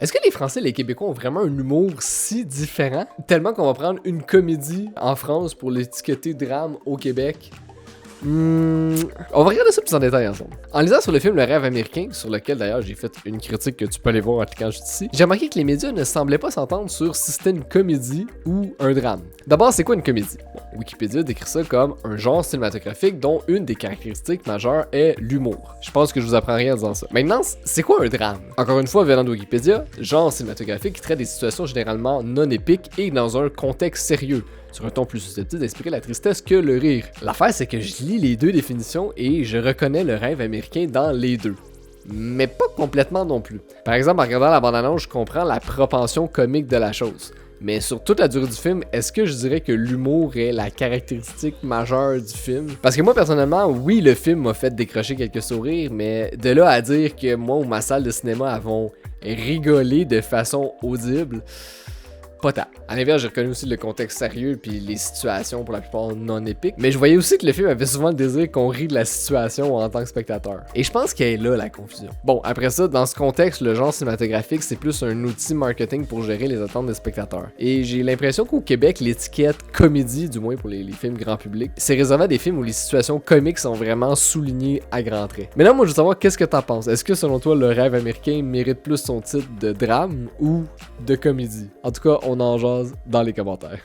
Est-ce que les Français et les Québécois ont vraiment un humour si différent? Tellement qu'on va prendre une comédie en France pour l'étiqueter drame au Québec. On va regarder ça plus en détail ensemble. En lisant sur le film Le Rêve américain, sur lequel d'ailleurs j'ai fait une critique que tu peux aller voir en cliquant juste ici, j'ai remarqué que les médias ne semblaient pas s'entendre sur si c'était une comédie ou un drame. D'abord, c'est quoi une comédie? Bon, Wikipédia décrit ça comme un genre cinématographique dont une des caractéristiques majeures est l'humour. Je pense que je vous apprends rien en disant ça. Maintenant, c'est quoi un drame? Encore une fois, venant de Wikipédia, genre cinématographique qui traite des situations généralement non épiques et dans un contexte sérieux, sur un ton plus susceptible d'inspirer la tristesse que le rire. L'affaire, c'est que je lis les deux définitions et je reconnais le rêve américain dans les deux. Mais pas complètement non plus. Par exemple, en regardant la bande-annonce, je comprends la propension comique de la chose. Mais sur toute la durée du film, est-ce que je dirais que l'humour est la caractéristique majeure du film? Parce que moi, personnellement, oui, le film m'a fait décrocher quelques sourires, mais de là à dire que moi ou ma salle de cinéma avons rigolé de façon audible, pas tant. À l'inverse, j'ai reconnu aussi le contexte sérieux puis les situations pour la plupart non épiques, mais je voyais aussi que le film avait souvent le désir qu'on rit de la situation en tant que spectateur. Et je pense qu'elle est là la confusion. Bon, après ça, dans ce contexte, le genre cinématographique, c'est plus un outil marketing pour gérer les attentes des spectateurs. Et j'ai l'impression qu'au Québec, l'étiquette comédie, du moins pour les films grand public, c'est réservé à des films où les situations comiques sont vraiment soulignées à grands traits. Maintenant, moi, je veux savoir qu'est-ce que t'en penses. Est-ce que selon toi, Le Rêve américain mérite plus son titre de drame ou de comédie? En tout cas, on en jase dans les commentaires.